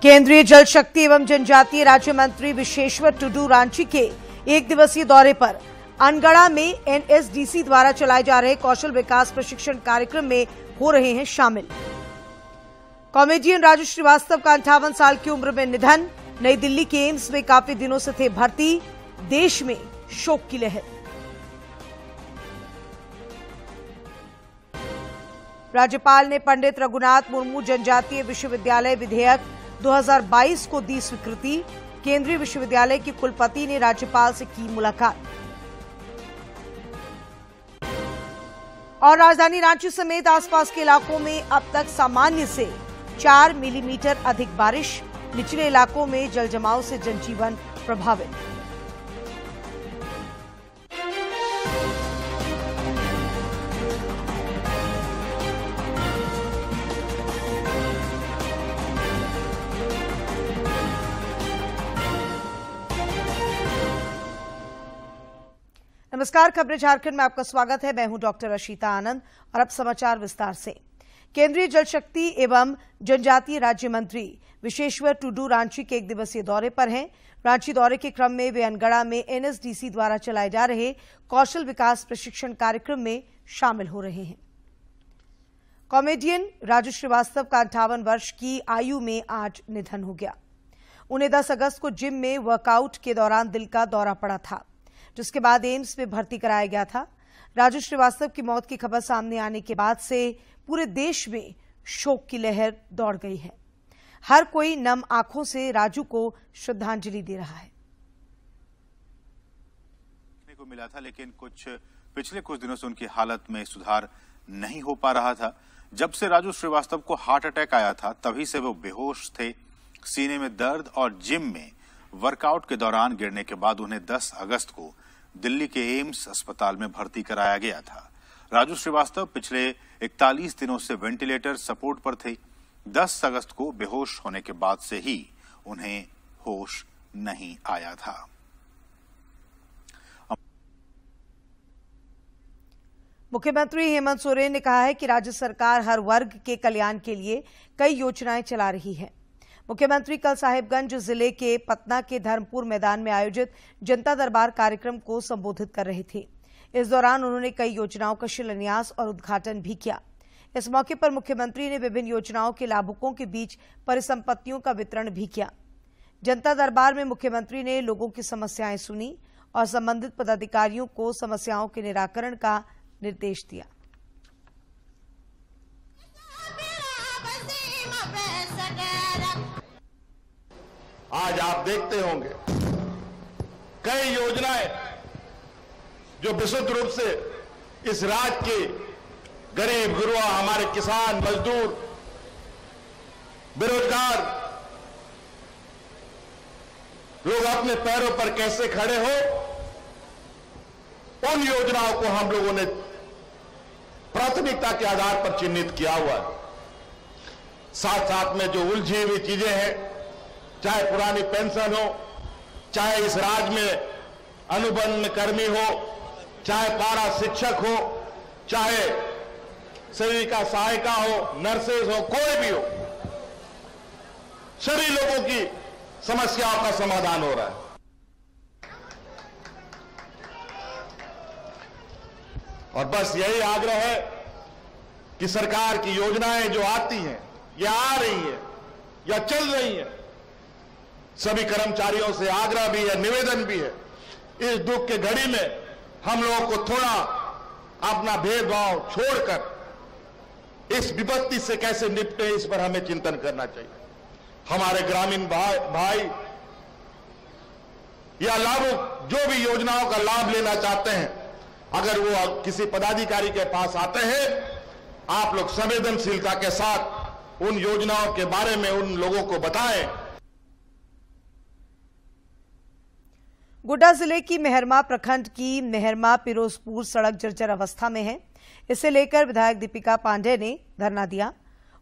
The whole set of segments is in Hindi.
केंद्रीय जल शक्ति एवं जनजातीय राज्य मंत्री विशेश्वर टुडू रांची के एक दिवसीय दौरे पर अनगढ़ा में एनएसडीसी द्वारा चलाए जा रहे कौशल विकास प्रशिक्षण कार्यक्रम में हो रहे हैं शामिल। कॉमेडियन राजू श्रीवास्तव का 58 साल की उम्र में निधन। नई दिल्ली के एम्स में काफी दिनों से थे भर्ती। देश में शोक की लहर। राज्यपाल ने पंडित रघुनाथ मुर्मू जनजातीय विश्वविद्यालय विधेयक 2022 को दी स्वीकृति। केंद्रीय विश्वविद्यालय के कुलपति ने राज्यपाल से की मुलाकात। और राजधानी रांची समेत आसपास के इलाकों में अब तक सामान्य से 4 मिलीमीटर अधिक बारिश। निचले इलाकों में जलजमाव से जनजीवन प्रभावित। नमस्कार, खबरें झारखंड में आपका स्वागत है। मैं हूं डॉक्टर अशीता आनंद और अब समाचार विस्तार से। केंद्रीय जल शक्ति एवं जनजातीय राज्य मंत्री विशेश्वर टुडू रांची के एक दिवसीय दौरे पर हैं। रांची दौरे के क्रम में वे अनगढ़ा में एनएसडीसी द्वारा चलाए जा रहे कौशल विकास प्रशिक्षण कार्यक्रम में शामिल हो रहे हैं। कॉमेडियन राजू श्रीवास्तव का 58 वर्ष की आयु में आज निधन हो गया। उन्हें 10 अगस्त को जिम में वर्कआउट के दौरान दिल का दौरा पड़ा था, जिसके बाद एम्स में भर्ती कराया गया था। राजू श्रीवास्तव की मौत की खबर सामने आने के बाद से पूरे देश में शोक की लहर दौड़ गई है। हर कोई नम आंखों से राजू को श्रद्धांजलि दे रहा है। देखने को मिला था, लेकिन पिछले कुछ दिनों से उनकी हालत में सुधार नहीं हो पा रहा था। जब से राजू श्रीवास्तव को हार्ट अटैक आया था, तभी से वो बेहोश थे। सीने में दर्द और जिम में वर्कआउट के दौरान गिरने के बाद उन्हें 10 अगस्त को दिल्ली के एम्स अस्पताल में भर्ती कराया गया था। राजू श्रीवास्तव पिछले 41 दिनों से वेंटिलेटर सपोर्ट पर थे। 10 अगस्त को बेहोश होने के बाद से ही उन्हें होश नहीं आया था। मुख्यमंत्री हेमंत सोरेन ने कहा है कि राज्य सरकार हर वर्ग के कल्याण के लिए कई योजनाएं चला रही है। मुख्यमंत्री कल साहिबगंज जिले के पटना के धर्मपुर मैदान में आयोजित जनता दरबार कार्यक्रम को संबोधित कर रहे थे। इस दौरान उन्होंने कई योजनाओं का शिलान्यास और उद्घाटन भी किया। इस मौके पर मुख्यमंत्री ने विभिन्न योजनाओं के लाभुकों के बीच परिसंपत्तियों का वितरण भी किया। जनता दरबार में मुख्यमंत्री ने लोगों की समस्याएं सुनी और संबंधित पदाधिकारियों को समस्याओं के निराकरण का निर्देश दिया। आज आप देखते होंगे कई योजनाएं जो विशुद्ध रूप से इस राज्य के गरीब गुरुआ, हमारे किसान, मजदूर, बेरोजगार लोग अपने पैरों पर कैसे खड़े हो, उन योजनाओं को हम लोगों ने प्राथमिकता के आधार पर चिन्हित किया हुआ है। साथ साथ में जो उलझी हुई चीजें हैं, चाहे पुरानी पेंशन हो, चाहे इस राज्य में अनुबंध कर्मी हो, चाहे पारा शिक्षक हो, चाहे सेविका सहायिका हो, नर्सेज हो, कोई भी हो, सभी लोगों की समस्याओं का समाधान हो रहा है। और बस यही आग्रह है कि सरकार की योजनाएं जो आती हैं या आ रही हैं या चल रही हैं, सभी कर्मचारियों से आग्रह भी है, निवेदन भी है, इस दुख के घड़ी में हम लोगों को थोड़ा अपना भेदभाव छोड़कर इस विपत्ति से कैसे निपटे, इस पर हमें चिंतन करना चाहिए। हमारे ग्रामीण भाई या लाभुक जो भी योजनाओं का लाभ लेना चाहते हैं, अगर वो किसी पदाधिकारी के पास आते हैं, आप लोग संवेदनशीलता के साथ उन योजनाओं के बारे में उन लोगों को बताएं। गोड्डा जिले की मेहरमा प्रखंड की मेहरमा पिरोजपुर सड़क जर्जर अवस्था में है। इसे लेकर विधायक दीपिका पांडेय ने धरना दिया।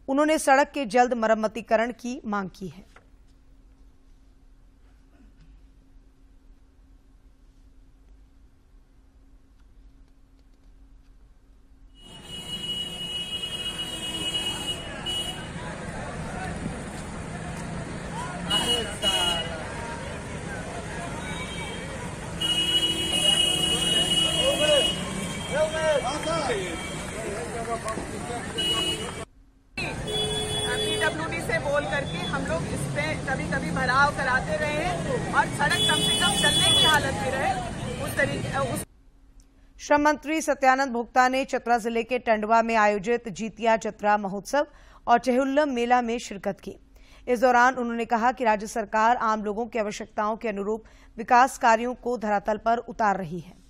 उन्होंने सड़क के जल्द मरम्मतीकरण की मांग की है। करके हम लोग इस पे कभी कभी भराव कराते रहे और सड़क कम से कम चलने की हालत में रहे उस तरीके। श्रम मंत्री सत्यानंद भोक्ता ने चतरा जिले के टंडवा में आयोजित जीतिया जतरा महोत्सव और चहुल्लम मेला में शिरकत की। इस दौरान उन्होंने कहा कि राज्य सरकार आम लोगों की आवश्यकताओं के अनुरूप विकास कार्यों को धरातल पर उतार रही है।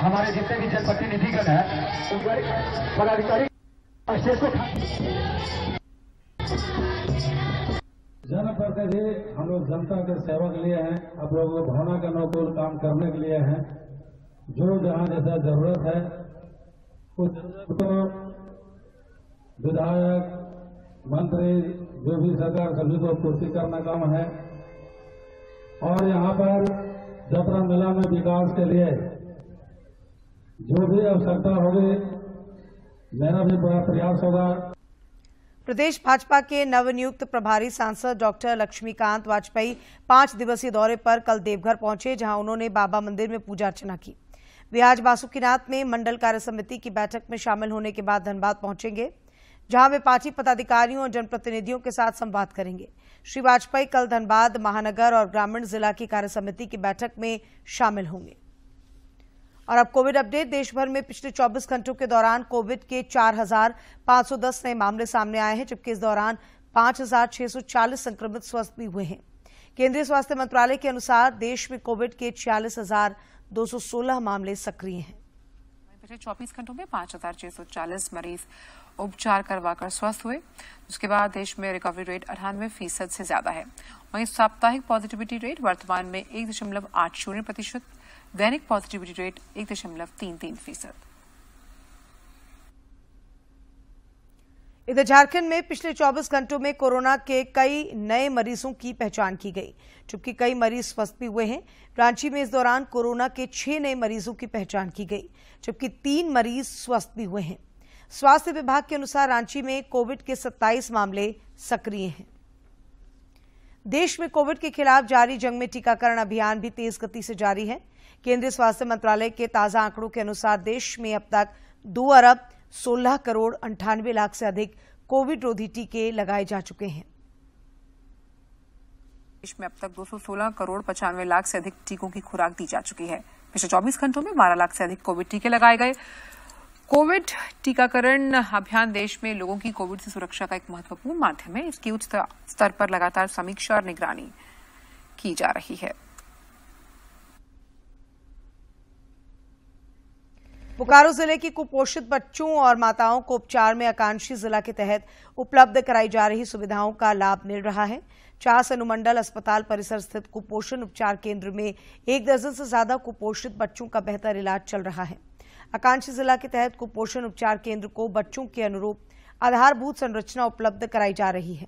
हमारे जितने भी जनप्रतिनिधिगण हैं पदाधिकारी जनप्रतिनिधि हम लोग जनता के सेवा के लिए हैं, आप लोगों को भावना का अनुकूल काम करने के लिए हैं। जो जहां जैसा जरूरत है उस जरूरत को विधायक मंत्री जो भी सरकार सभी को पूर्ति करना काम है। और यहाँ पर जतरा मेला में विकास के लिए जो भी आवश्यकता होगी मेरा भी बड़ा प्रयास होगा। प्रदेश भाजपा के नवनियुक्त प्रभारी सांसद डॉक्टर लक्ष्मीकांत वाजपेयी 5 दिवसीय दौरे पर कल देवघर पहुंचे, जहां उन्होंने बाबा मंदिर में पूजा अर्चना की। वे आज बासुकीनाथ में मंडल कार्य समिति की बैठक में शामिल होने के बाद धनबाद पहुंचेंगे, जहां वे पार्टी पदाधिकारियों और जनप्रतिनिधियों के साथ संवाद करेंगे। श्री वाजपेयी कल धनबाद महानगर और ग्रामीण जिला की कार्य समिति की बैठक में शामिल होंगे। और अब कोविड अपडेट। देश भर में पिछले 24 घंटों के दौरान कोविड के 4,510 नए मामले सामने आए हैं, जबकि इस दौरान 5,640 संक्रमित स्वस्थ भी हुए हैं। केंद्रीय स्वास्थ्य मंत्रालय के अनुसार देश में कोविड के 46,216 मामले सक्रिय हैं। पिछले 24 घंटों में 5,640 मरीज उपचार करवाकर स्वस्थ हुए। उसके बाद देश में रिकवरी रेट 98% से ज्यादा है। वहीं साप्ताहिक पॉजिटिविटी रेट वर्तमान में 1.80%, दैनिक पॉजिटिविटी रेट 1.33%। इधर झारखंड में पिछले 24 घंटों में कोरोना के कई नए मरीजों की पहचान की गई, जबकि कई मरीज स्वस्थ भी हुए हैं। रांची में इस दौरान कोरोना के 6 नए मरीजों की पहचान की गई, जबकि 3 मरीज स्वस्थ भी हुए हैं। स्वास्थ्य विभाग के अनुसार रांची में कोविड के 27 मामले सक्रिय हैं। देश में कोविड के खिलाफ जारी जंग में टीकाकरण अभियान भी तेज गति से जारी है। केंद्रीय स्वास्थ्य मंत्रालय के ताजा आंकड़ों के अनुसार देश में अब तक 2,16,98,00,000 से अधिक कोविड रोधी टीके लगाए जा चुके हैं। देश में अब तक 216,95,00,000 से अधिक टीकों की खुराक दी जा चुकी है। पिछले 24 घंटों में 12 लाख से अधिक कोविड टीके लगाए गए। कोविड टीकाकरण अभियान देश में लोगों की कोविड से सुरक्षा का एक महत्वपूर्ण माध्यम है। इसकी उच्च स्तर पर लगातार समीक्षा और निगरानी की जा रही है। बोकारो जिले की कुपोषित बच्चों और माताओं को उपचार में आकांक्षी जिला के तहत उपलब्ध कराई जा रही सुविधाओं का लाभ मिल रहा है। चास अनुमंडल अस्पताल परिसर स्थित कुपोषण उपचार केंद्र में 1 दर्जन से ज्यादा कुपोषित बच्चों का बेहतर इलाज चल रहा है। आकांक्षी जिला के तहत कुपोषण उपचार केंद्र को बच्चों के अनुरूप आधारभूत संरचना उपलब्ध कराई जा रही है।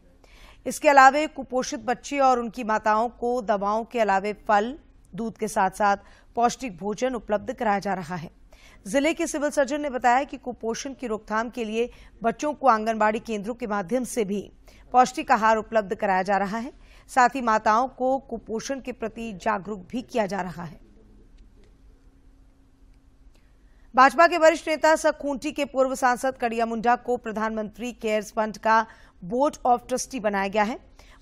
इसके अलावे कुपोषित बच्चे और उनकी माताओं को दवाओं के अलावे फल, दूध के साथ साथ पौष्टिक भोजन उपलब्ध कराया जा रहा है। जिले के सिविल सर्जन ने बताया कि कुपोषण की रोकथाम के लिए बच्चों को आंगनबाड़ी केंद्रों के माध्यम से भी पौष्टिक आहार उपलब्ध कराया जा रहा है। साथ ही माताओं को कुपोषण के प्रति जागरूक भी किया जा रहा है। भाजपा के वरिष्ठ नेता सखूंटी के पूर्व सांसद कड़िया मुंडा को प्रधानमंत्री केयर्स फंड का बोर्ड ऑफ ट्रस्टी बनाया गया है।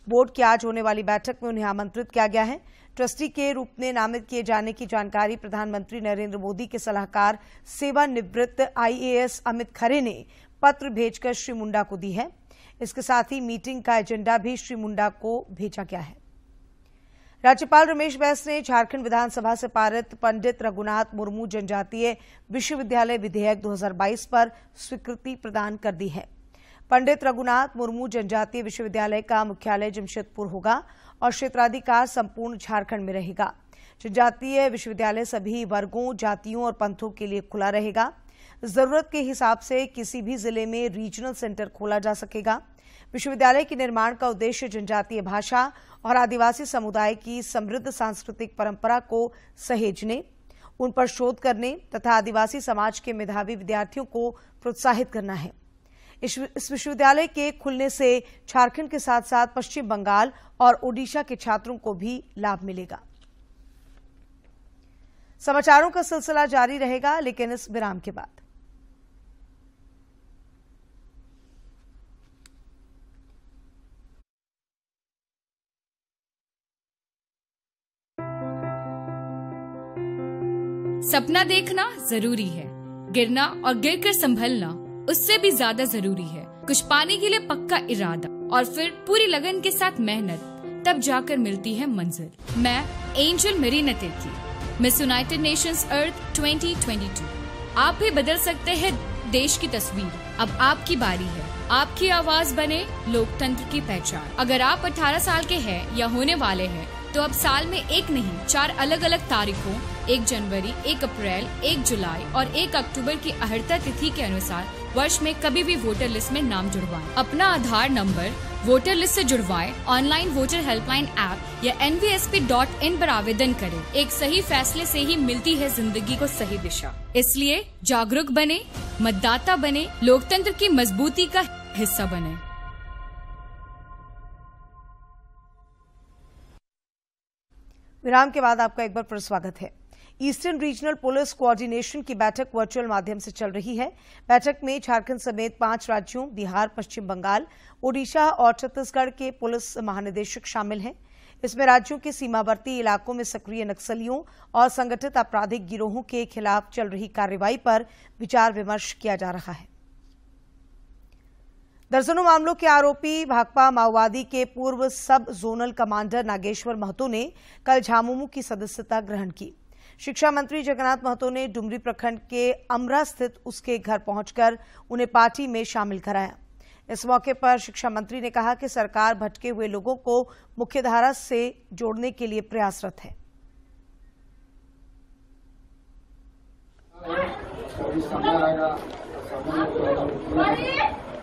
बोर्ड की आज होने वाली बैठक में उन्हें आमंत्रित किया गया है। ट्रस्टी के रूप में नामित किए जाने की जानकारी प्रधानमंत्री नरेंद्र मोदी के सलाहकार सेवानिवृत्त IAS अमित खरे ने पत्र भेजकर श्री मुंडा को दी है। इसके साथ ही मीटिंग का एजेंडा भी श्री मुंडा को भेजा गया है। राज्यपाल रमेश बैस ने झारखंड विधानसभा से पारित पंडित रघुनाथ मुर्मू जनजातीय विश्वविद्यालय विधेयक 2022 पर स्वीकृति प्रदान कर दी है। पंडित रघुनाथ मुर्मू जनजातीय विश्वविद्यालय का मुख्यालय जमशेदपुर होगा और क्षेत्राधिकार संपूर्ण झारखंड में रहेगा। जनजातीय विश्वविद्यालय सभी वर्गों, जातियों और पंथों के लिए खुला रहेगा। जरूरत के हिसाब से किसी भी जिले में रीजनल सेंटर खोला जा सकेगा। विश्वविद्यालय के निर्माण का उद्देश्य जनजातीय भाषा और आदिवासी समुदाय की समृद्ध सांस्कृतिक परंपरा को सहेजने, उन पर शोध करने तथा आदिवासी समाज के मेधावी विद्यार्थियों को प्रोत्साहित करना है। इस विश्वविद्यालय के खुलने से झारखंड के साथ साथ पश्चिम बंगाल और ओडिशा के छात्रों को भी लाभ मिलेगा। समाचारों का सिलसिला जारी रहेगा, लेकिन इस विराम के बाद। सपना देखना जरूरी है, गिरना और गिरकर संभलना उससे भी ज्यादा जरूरी है। कुछ पाने के लिए पक्का इरादा और फिर पूरी लगन के साथ मेहनत, तब जाकर मिलती है मंजिल। मैं Angel Marina Tirkey, Miss United Nations Earth 2022। आप भी बदल सकते हैं देश की तस्वीर। अब आपकी बारी है, आपकी आवाज बने लोकतंत्र की पहचान। अगर आप 18 साल के हैं या होने वाले हैं तो अब साल में एक नहीं 4 अलग अलग तारीखों 1 जनवरी, 1 अप्रैल, 1 जुलाई और 1 अक्टूबर की अहर्ता तिथि के अनुसार वर्ष में कभी भी वोटर लिस्ट में नाम जुड़वाएं। अपना आधार नंबर वोटर लिस्ट से जुड़वाएं, ऑनलाइन वोटर हेल्पलाइन ऐप या nvsp.in पर आवेदन करें। एक सही फैसले से ही मिलती है जिंदगी को सही दिशा। इसलिए जागरूक बने, मतदाता बने, लोकतंत्र की मजबूती का हिस्सा बने। विराम के बाद आपका एक बार फिर स्वागत है। ईस्टर्न रीजनल पुलिस कोऑर्डिनेशन की बैठक वर्चुअल माध्यम से चल रही है। बैठक में झारखंड समेत 5 राज्यों बिहार, पश्चिम बंगाल, ओडिशा और छत्तीसगढ़ के पुलिस महानिदेशक शामिल हैं। इसमें राज्यों के सीमावर्ती इलाकों में सक्रिय नक्सलियों और संगठित आपराधिक गिरोहों के खिलाफ चल रही कार्रवाई पर विचार विमर्श किया जा रहा है। दर्जनों मामलों के आरोपी भाकपा माओवादी के पूर्व सब जोनल कमांडर नागेश्वर महतो ने कल झामुमो की सदस्यता ग्रहण की। शिक्षा मंत्री जगन्नाथ महतो ने डुमरी प्रखंड के अमरा स्थित उसके घर पहुंचकर उन्हें पार्टी में शामिल कराया। इस मौके पर शिक्षा मंत्री ने कहा कि सरकार भटके हुए लोगों को मुख्यधारा से जोड़ने के लिए प्रयासरत है।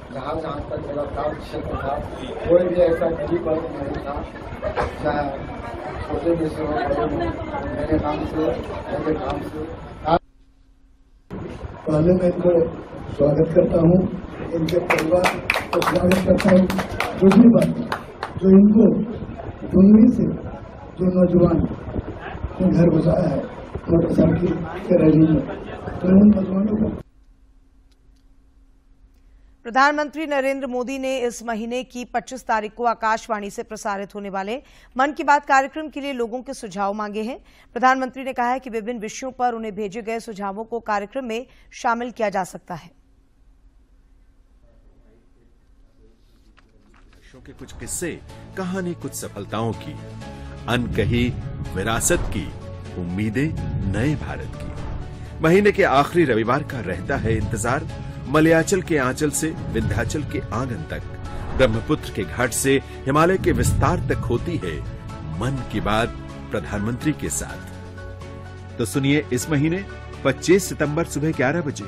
जहाँ तक मेरा काम क्षेत्र था, कोई भी ऐसा गरीब वर्ग नहीं था, चाहे छोटे में से हो, मेरे नाम से, मेरे काम से। पहले मैं इनको स्वागत करता हूँ, इनके परिवार को स्वागत करता हूँ। दूसरी बात, जो इनको डुमरी से जो नौजवान ने घर बसाया है मोटरसाइकिल के रैली में, तो उन नौजवानों को प्रधानमंत्री नरेंद्र मोदी ने इस महीने की 25 तारीख को आकाशवाणी से प्रसारित होने वाले मन की बात कार्यक्रम के लिए लोगों के सुझाव मांगे हैं। प्रधानमंत्री ने कहा है कि विभिन्न विषयों पर उन्हें भेजे गए सुझावों को कार्यक्रम में शामिल किया जा सकता है। के कुछ किस्से, कहानी कुछ सफलताओं की, अनकही विरासत की, उम्मीदें नए भारत की। महीने के आखिरी रविवार का रहता है इंतजार। मलयाचल के आंचल से विंध्याचल के आंगन तक, ब्रह्मपुत्र के घाट से हिमालय के विस्तार तक होती है मन की बात प्रधानमंत्री के साथ। तो सुनिए इस महीने 25 सितंबर सुबह 11 बजे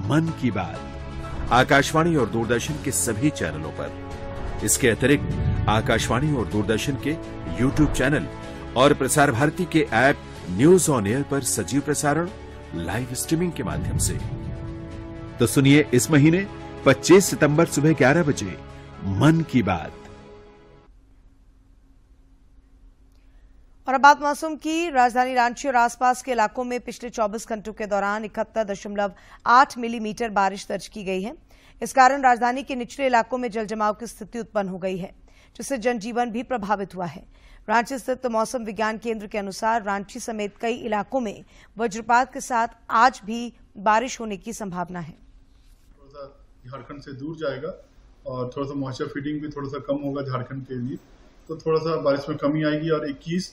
मन की बात आकाशवाणी और दूरदर्शन के सभी चैनलों पर। इसके अतिरिक्त आकाशवाणी और दूरदर्शन के YouTube चैनल और प्रसार भारती के ऐप न्यूज ऑन एयर पर सजीव प्रसारण लाइव स्ट्रीमिंग के माध्यम से। तो सुनिए इस महीने 25 सितंबर सुबह 11 बजे मन की बात। और अब बात मौसम की। राजधानी रांची और आसपास के इलाकों में पिछले 24 घंटों के दौरान 71.8 मिलीमीटर बारिश दर्ज की गई है। इस कारण राजधानी के निचले इलाकों में जलजमाव की स्थिति उत्पन्न हो गई है, जिससे जनजीवन भी प्रभावित हुआ है। रांची स्थित मौसम विज्ञान केंद्र के अनुसार रांची समेत कई इलाकों में वज्रपात के साथ आज भी बारिश होने की संभावना है। झारखंड से दूर जाएगा और थोड़ा सा मॉइस्चर फीडिंग भी थोड़ा सा कम होगा झारखंड के लिए, तो थोड़ा सा बारिश में कमी आएगी। और 21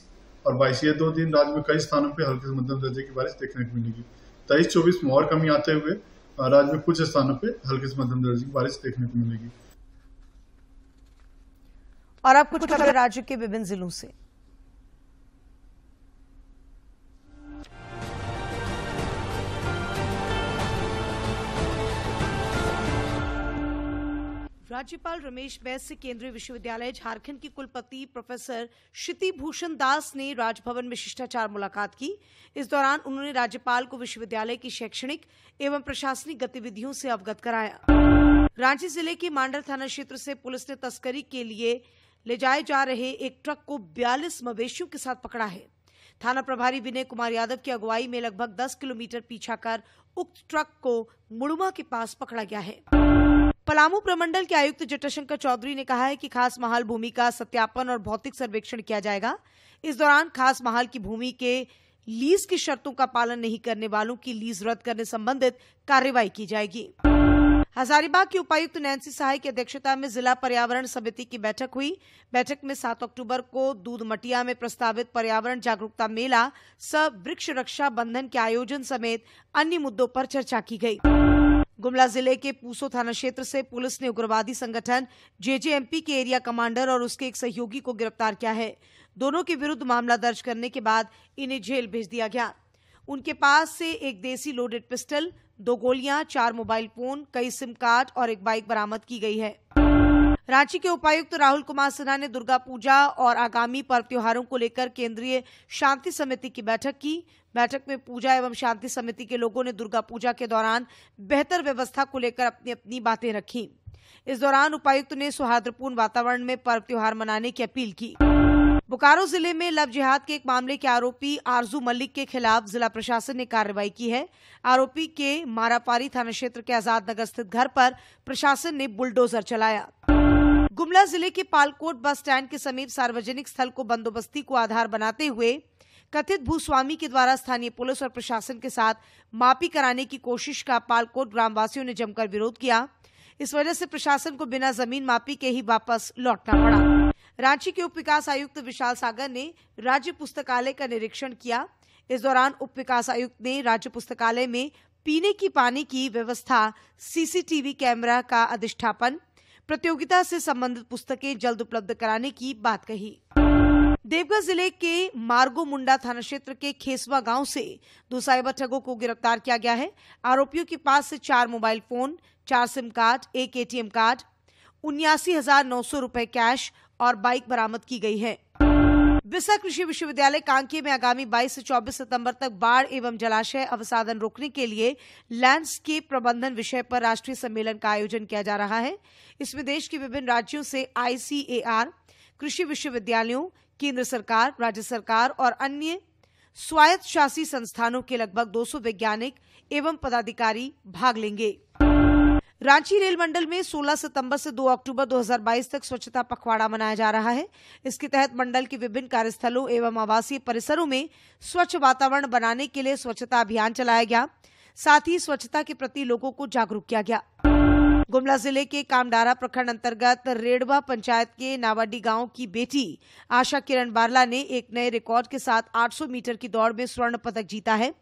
और 22 ये 2 दिन राज्य में कई स्थानों पे हल्के से मध्यम दर्जे की बारिश देखने को मिलेगी। 23-24 में और कमी आते हुए राज्य में कुछ स्थानों पे हल्के से मध्यम दर्जे की बारिश देखने को मिलेगी। और अब कुछ खबर राज्य के विभिन्न जिलों से। राज्यपाल रमेश बैस से केंद्रीय विश्वविद्यालय झारखंड की कुलपति प्रोफेसर श्रुति भूषण दास ने राजभवन में शिष्टाचार मुलाकात की। इस दौरान उन्होंने राज्यपाल को विश्वविद्यालय की शैक्षणिक एवं प्रशासनिक गतिविधियों से अवगत कराया। रांची जिले के मांडर थाना क्षेत्र से पुलिस ने तस्करी के लिए ले जाए जा रहे एक ट्रक को 42 मवेशियों के साथ पकड़ा है। थाना प्रभारी विनय कुमार यादव की अगुवाई में लगभग 10 किलोमीटर पीछा कर उक्त ट्रक को मुड़ुमा के पास पकड़ा गया है। पलामू प्रमंडल के आयुक्त जटाशंकर चौधरी ने कहा है कि खास महाल भूमि का सत्यापन और भौतिक सर्वेक्षण किया जाएगा। इस दौरान खास महाल की भूमि के लीज की शर्तों का पालन नहीं करने वालों की लीज रद्द करने संबंधित कार्रवाई की जाएगी। हजारीबाग के उपायुक्त नैन्सी सहाय की अध्यक्षता में जिला पर्यावरण समिति की बैठक हुई। बैठक में 7 अक्टूबर को दूध मटिया में प्रस्तावित पर्यावरण जागरूकता मेला सह वृक्ष रक्षा बंधन के आयोजन समेत अन्य मुद्दों पर चर्चा की गई। गुमला जिले के पूसो थाना क्षेत्र से पुलिस ने उग्रवादी संगठन जेजेएमपी के एरिया कमांडर और उसके एक सहयोगी को गिरफ्तार किया है। दोनों के विरुद्ध मामला दर्ज करने के बाद इन्हें जेल भेज दिया गया। उनके पास से एक देसी लोडेड पिस्टल, 2 गोलियां, 4 मोबाइल फोन, कई सिम कार्ड और एक बाइक बरामद की गई है। रांची के उपायुक्त राहुल कुमार सिन्हा ने दुर्गा पूजा और आगामी पर्व त्योहारों को लेकर केंद्रीय शांति समिति की बैठक की। बैठक में पूजा एवं शांति समिति के लोगों ने दुर्गा पूजा के दौरान बेहतर व्यवस्था को लेकर अपनी अपनी बातें रखी। इस दौरान उपायुक्त ने सौहार्दपूर्ण वातावरण में पर्व त्योहार मनाने की अपील की। बोकारो जिले में लव जिहाद के एक मामले के आरोपी आरजू मलिक के खिलाफ जिला प्रशासन ने कार्रवाई की है। आरोपी के मारापारी थाना क्षेत्र के आजाद नगर स्थित घर पर प्रशासन ने बुलडोजर चलाया। गुमला जिले के पालकोट बस स्टैंड के समीप सार्वजनिक स्थल को बंदोबस्ती को आधार बनाते हुए कथित भूस्वामी के द्वारा स्थानीय पुलिस और प्रशासन के साथ मापी कराने की कोशिश का पालकोट ग्रामवासियों ने जमकर विरोध किया। इस वजह से प्रशासन को बिना जमीन मापी के ही वापस लौटना पड़ा। रांची के उप विकास आयुक्त विशाल सागर ने राज्य पुस्तकालय का निरीक्षण किया। इस दौरान उप विकास आयुक्त ने राज्य पुस्तकालय में पीने की पानी की व्यवस्था, सीसीटीवी कैमरा का अधिष्ठापन, प्रतियोगिता से संबंधित पुस्तकें जल्द उपलब्ध कराने की बात कही। देवघर जिले के मार्गो मुंडा थाना क्षेत्र के खेसवा गांव से 2 साइबर ठगों को गिरफ्तार किया गया है। आरोपियों के पास से 4 mobile phone, 4 SIM card, 1 ATM card, 79,900 रुपए कैश और बाइक बरामद की गई है। बिरसा कृषि विश्वविद्यालय कांकेर में आगामी 22 से 24 सितंबर तक बाढ़ एवं जलाशय अवसादन रोकने के लिए लैंडस्केप प्रबंधन विषय पर राष्ट्रीय सम्मेलन का आयोजन किया जा रहा है। इसमें देश के विभिन्न राज्यों से ICAR, कृषि विश्वविद्यालयों, केंद्र सरकार, राज्य सरकार और अन्य स्वायत्त शासी संस्थानों के लगभग 200 वैज्ञानिक एवं पदाधिकारी भाग लेंगे। रांची रेल मंडल में 16 सितंबर से 2 अक्टूबर 2022 तक स्वच्छता पखवाड़ा मनाया जा रहा है। इसके तहत मंडल के विभिन्न कार्यस्थलों एवं आवासीय परिसरों में स्वच्छ वातावरण बनाने के लिए स्वच्छता अभियान चलाया गया। साथ ही स्वच्छता के प्रति लोगों को जागरूक किया गया। गुमला जिले के कामडारा प्रखंड अंतर्गत रेड़वा पंचायत के नावाडी गांव की बेटी आशा किरण बारला ने एक नए रिकॉर्ड के साथ 800 मीटर की दौड़ में स्वर्ण पदक जीता है।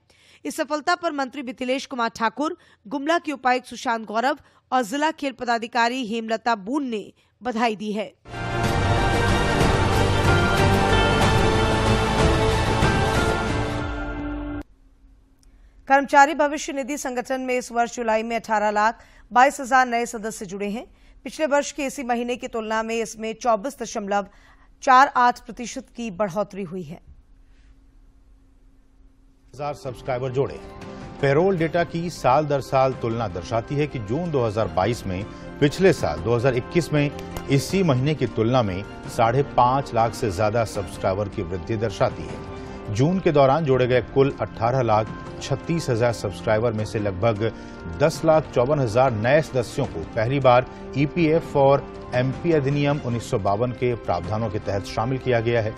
इस सफलता पर मंत्री मिथिलेश कुमार ठाकुर, गुमला के उपायुक्त सुशांत गौरव और जिला खेल पदाधिकारी हेमलता बून ने बधाई दी है। कर्मचारी भविष्य निधि संगठन में इस वर्ष जुलाई में 18,22,000 नए सदस्य जुड़े हैं। पिछले वर्ष के इसी महीने की तुलना में इसमें 24.48% की बढ़ोतरी हुई है। सब्सक्राइबर जोड़े। पेरोल डेटा की साल दर साल तुलना दर्शाती है कि जून 2022 में पिछले साल 2021 में इसी महीने की तुलना में 5.5 लाख से ज्यादा सब्सक्राइबर की वृद्धि दर्शाती है। जून के दौरान जोड़े गए कुल 18,36,000 सब्सक्राइबर में से लगभग 10,54,000 नए सदस्यों को पहली बार EPF और MP अधिनियम 1952 के प्रावधानों के तहत शामिल किया गया है।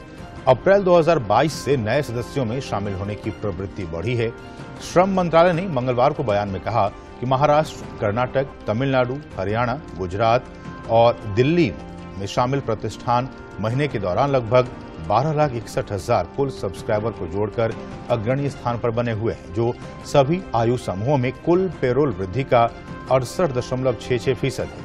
अप्रैल 2022 से नए सदस्यों में शामिल होने की प्रवृत्ति बढ़ी है। श्रम मंत्रालय ने मंगलवार को बयान में कहा कि महाराष्ट्र, कर्नाटक, तमिलनाडु, हरियाणा, गुजरात और दिल्ली में शामिल प्रतिष्ठान महीने के दौरान लगभग 12,61,000 कुल सब्सक्राइबर को जोड़कर अग्रणी स्थान पर बने हुए हैं, जो सभी आयु समूहों में कुल पेरोल वृद्धि का 68.66% है।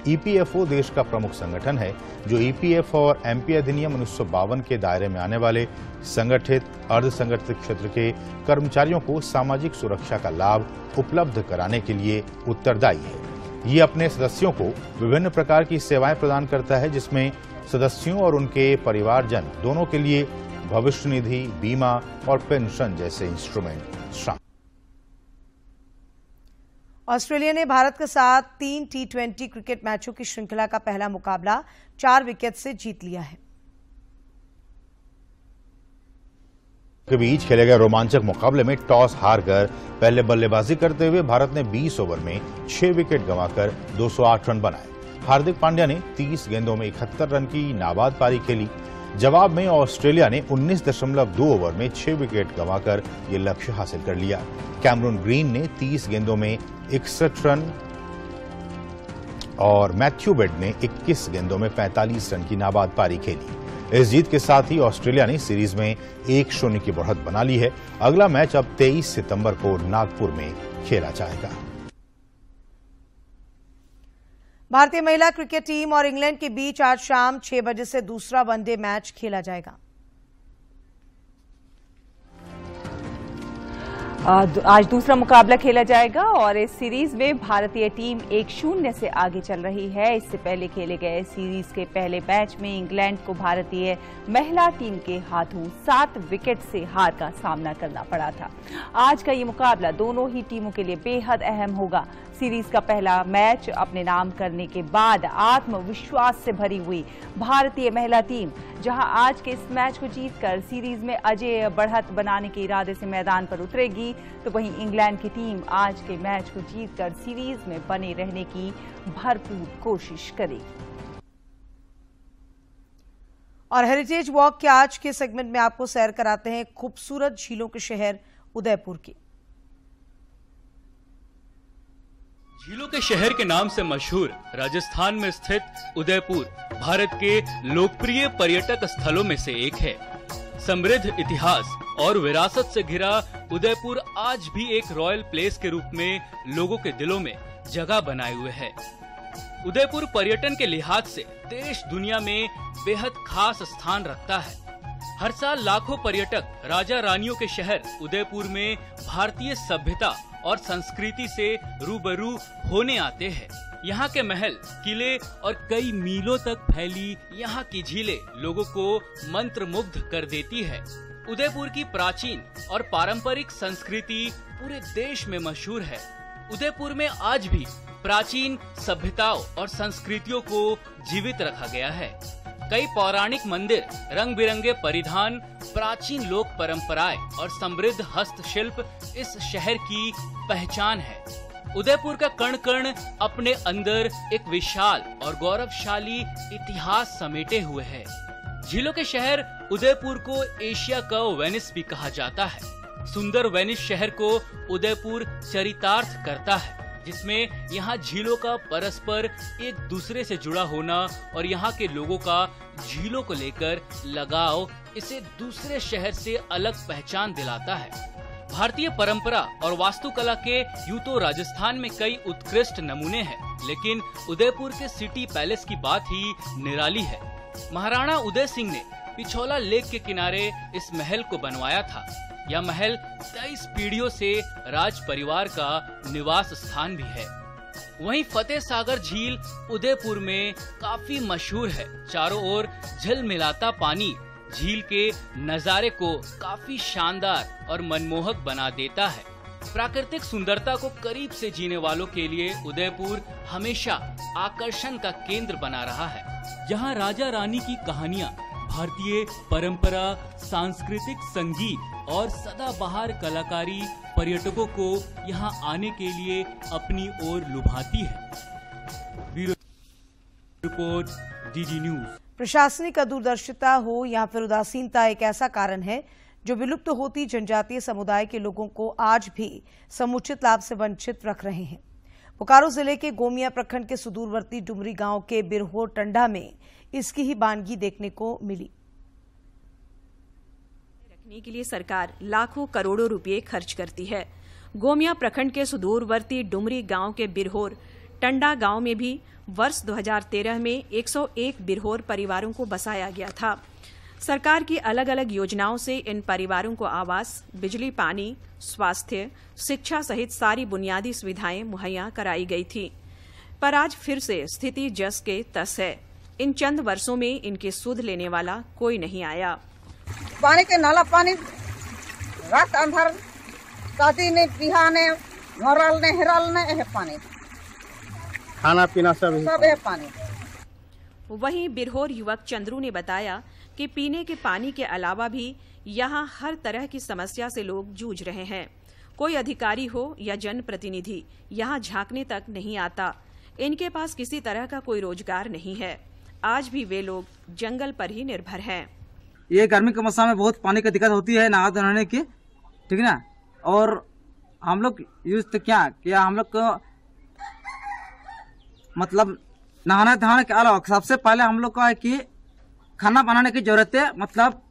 EPFO देश का प्रमुख संगठन है जो EPF और MP अधिनियम 1952 के दायरे में आने वाले संगठित, अर्धसंगठित क्षेत्र के कर्मचारियों को सामाजिक सुरक्षा का लाभ उपलब्ध कराने के लिए उत्तरदायी है। ये अपने सदस्यों को विभिन्न प्रकार की सेवाएं प्रदान करता है, जिसमें सदस्यों और उनके परिवारजन दोनों के लिए भविष्य निधि, बीमा और पेंशन जैसे इंस्ट्रूमेंट शामिल। ऑस्ट्रेलिया ने भारत के साथ 3 T20 क्रिकेट मैचों की श्रृंखला का पहला मुकाबला 4 विकेट से जीत लिया है। के बीच खेले गए रोमांचक मुकाबले में टॉस हारकर पहले बल्लेबाजी करते हुए भारत ने 20 ओवर में 6 विकेट गंवाकर 208 रन बनाए। हार्दिक पांड्या ने 30 गेंदों में 71 रन की नाबाद पारी खेली। जवाब में ऑस्ट्रेलिया ने 19.2 ओवर में 6 विकेट गंवाकर ये लक्ष्य हासिल कर लिया। कैमरून ग्रीन ने 30 गेंदों में 61 रन और मैथ्यू बेड ने 21 गेंदों में 45 रन की नाबाद पारी खेली। इस जीत के साथ ही ऑस्ट्रेलिया ने सीरीज में 1-0 की बढ़त बना ली है। अगला मैच अब 23 सितंबर को नागपुर में खेला जाएगा। भारतीय महिला क्रिकेट टीम और इंग्लैंड के बीच आज शाम 6 बजे से दूसरा वनडे मैच खेला जाएगा। आज दूसरा मुकाबला खेला जाएगा और इस सीरीज में भारतीय टीम 1-0 से आगे चल रही है। इससे पहले खेले गए सीरीज के पहले मैच में इंग्लैंड को भारतीय महिला टीम के हाथों 7 विकेट से हार का सामना करना पड़ा था। आज का ये मुकाबला दोनों ही टीमों के लिए बेहद अहम होगा। सीरीज का पहला मैच अपने नाम करने के बाद आत्मविश्वास से भरी हुई भारतीय महिला टीम जहां आज के इस मैच को जीतकर सीरीज में अजेय बढ़त बनाने के इरादे से मैदान पर उतरेगी, तो वहीं इंग्लैंड की टीम आज के मैच को जीतकर सीरीज में बने रहने की भरपूर कोशिश करेगी। और हेरिटेज वॉक के आज के सेगमेंट में आपको सैर कराते हैं खूबसूरत झीलों के शहर उदयपुर की। झीलों के शहर के नाम से मशहूर राजस्थान में स्थित उदयपुर भारत के लोकप्रिय पर्यटक स्थलों में से एक है। समृद्ध इतिहास और विरासत से घिरा उदयपुर आज भी एक रॉयल प्लेस के रूप में लोगों के दिलों में जगह बनाए हुए है। उदयपुर पर्यटन के लिहाज से देश दुनिया में बेहद खास स्थान रखता है। हर साल लाखों पर्यटक राजा रानियों के शहर उदयपुर में भारतीय सभ्यता और संस्कृति से रूबरू होने आते हैं। यहाँ के महल, किले और कई मीलों तक फैली यहाँ की झीलें लोगों को मंत्रमुग्ध कर देती है। उदयपुर की प्राचीन और पारंपरिक संस्कृति पूरे देश में मशहूर है। उदयपुर में आज भी प्राचीन सभ्यताओं और संस्कृतियों को जीवित रखा गया है। कई पौराणिक मंदिर, रंग बिरंगे परिधान, प्राचीन लोक परंपराएं और समृद्ध हस्तशिल्प इस शहर की पहचान है। उदयपुर का कण कण अपने अंदर एक विशाल और गौरवशाली इतिहास समेटे हुए है। झीलों के शहर उदयपुर को एशिया का वेनिस भी कहा जाता है। सुंदर वेनिस शहर को उदयपुर चरितार्थ करता है, जिसमें यहाँ झीलों का परस्पर एक दूसरे से जुड़ा होना और यहाँ के लोगों का झीलों को लेकर लगाव इसे दूसरे शहर से अलग पहचान दिलाता है। भारतीय परंपरा और वास्तुकला के यूं तो राजस्थान में कई उत्कृष्ट नमूने हैं, लेकिन उदयपुर के सिटी पैलेस की बात ही निराली है। महाराणा उदय सिंह ने पिछोला लेक के किनारे इस महल को बनवाया था। यह महल 23 पीढ़ियों से राज परिवार का निवास स्थान भी है। वहीं फतेह सागर झील उदयपुर में काफी मशहूर है। चारों ओर झिलमिलाता पानी झील के नजारे को काफी शानदार और मनमोहक बना देता है। प्राकृतिक सुंदरता को करीब से जीने वालों के लिए उदयपुर हमेशा आकर्षण का केंद्र बना रहा है। यहाँ राजा रानी की कहानियाँ, भारतीय परंपरा, सांस्कृतिक संगीत और सदाबहार कलाकारी पर्यटकों को यहाँ आने के लिए अपनी ओर लुभाती है। Bureau report, DD news. प्रशासनिक अदूरदर्शिता हो या फिर उदासीनता एक ऐसा कारण है जो विलुप्त होती जनजातीय समुदाय के लोगों को आज भी समुचित लाभ से वंचित रख रहे हैं। बोकारो जिले के गोमिया प्रखंड के सुदूरवर्ती डुमरी गांव के बिरहोर टंडा में इसकी ही बानगी देखने को मिली। रखने के लिए सरकार लाखों करोड़ों रुपए खर्च करती है। गोमिया प्रखंड के सुदूरवर्ती डुमरी गांव के बिरहोर टंडा गांव में भी वर्ष 2013 में 101 बिरहोर परिवारों को बसाया गया था। सरकार की अलग अलग योजनाओं से इन परिवारों को आवास, बिजली, पानी, स्वास्थ्य, शिक्षा सहित सारी बुनियादी सुविधाएं मुहैया कराई गई थी। पर आज फिर से स्थिति जस के तस है। इन चंद वर्षों में इनके सुध लेने वाला कोई नहीं आया। पानी के नाला पानी रात अंधार काटी ने बिहाने घरल ने हिरल ने है पानी, खाना पीना सब है पानी। वहीं बिरहोर युवक चंद्रू ने बताया कि पीने के पानी के अलावा भी यहाँ हर तरह की समस्या से लोग जूझ रहे हैं। कोई अधिकारी हो या जनप्रतिनिधि यहाँ झांकने तक नहीं आता। इनके पास किसी तरह का कोई रोजगार नहीं है। आज भी वे लोग जंगल पर ही निर्भर हैं। ये गर्मी के मौसम में बहुत पानी की दिक्कत होती है नहा धोने की, ठीक ना। और हम लोग यूज तो क्या हम लोग को मतलब नहाना धोने के अलावा सबसे पहले हम लोग को है कि खाना बनाने की जरूरत है, मतलब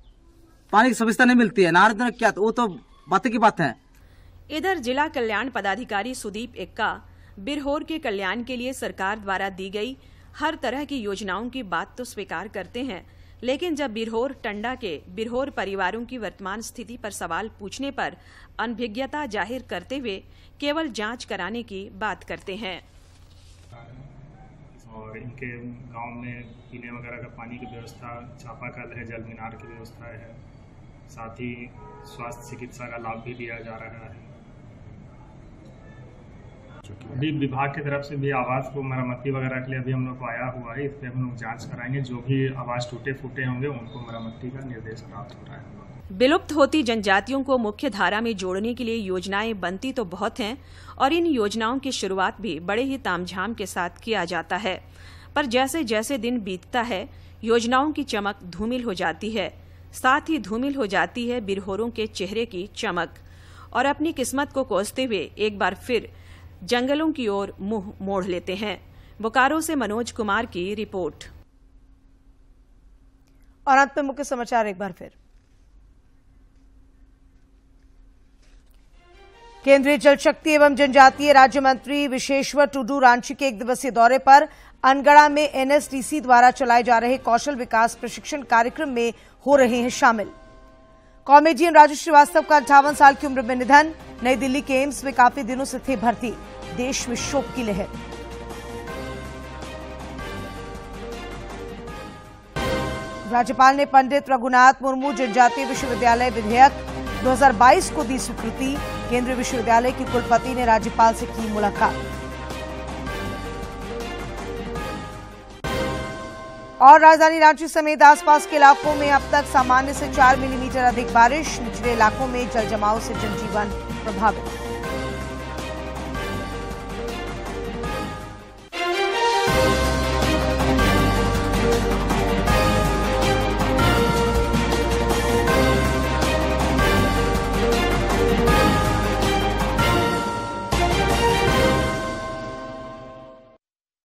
पानी की सुविधा नहीं मिलती है। नहाने धोने क्या, तो वो तो बात की बात है। इधर जिला कल्याण पदाधिकारी सुदीप एक्का बिरहोर के कल्याण के लिए सरकार द्वारा दी गई हर तरह की योजनाओं की बात तो स्वीकार करते हैं, लेकिन जब बिरहोर टंडा के बिरहोर परिवारों की वर्तमान स्थिति पर सवाल पूछने पर अनभिज्ञता जाहिर करते हुए केवल जांच कराने की बात करते हैं। और इनके गांव में पीने वगैरह का पानी की व्यवस्था, चापाकल है, जल मीनार की व्यवस्था है, साथ ही स्वास्थ्य चिकित्सा का लाभ भी दिया जा रहा है। अभी विभाग की तरफ से भी आवास को मरम्मती वगैरह के लिए अभी हम लोग को आया हुआ है। इस पर हम लोग जांच कराएंगे। जो भी आवास टूटे फूटे होंगे उनको मरम्मती का निर्देश प्राप्त हो रहा है। विलुप्त होती जनजातियों को मुख्य धारा में जोड़ने के लिए योजनाएं बनती तो बहुत हैं और इन योजनाओं की शुरुआत भी बड़े ही तामझाम के साथ किया जाता है, पर जैसे जैसे दिन बीतता है योजनाओं की चमक धूमिल हो जाती है। साथ ही धूमिल हो जाती है बिरहोरों के चेहरे की चमक और अपनी किस्मत को कोसते हुए एक बार फिर जंगलों की ओर मुंह मोड़ लेते हैं। बोकारो से मनोज कुमार की रिपोर्ट। और अंत में मुख्य समाचार एक बार फिर। केंद्रीय जल शक्ति एवं जनजातीय राज्य मंत्री विशेश्वर टुडू रांची के 1 दिवसीय दौरे पर अनगढ़ा में एनएसडीसी द्वारा चलाए जा रहे कौशल विकास प्रशिक्षण कार्यक्रम में हो रहे हैं शामिल। कॉमेडियन राजू श्रीवास्तव का 58 साल की उम्र में निधन। नई दिल्ली के एम्स में काफी दिनों से थे भर्ती। देश में शोक की लहर। राज्यपाल ने पंडित रघुनाथ मुर्मू जनजातीय विश्वविद्यालय विधेयक 2022 को दी स्वीकृति। केंद्रीय विश्वविद्यालय की कुलपति ने राज्यपाल से की मुलाकात। और राजधानी रांची समेत आसपास के इलाकों में अब तक सामान्य से 4 मिलीमीटर अधिक बारिश। निचले इलाकों में जल जमाव से जनजीवन प्रभावित।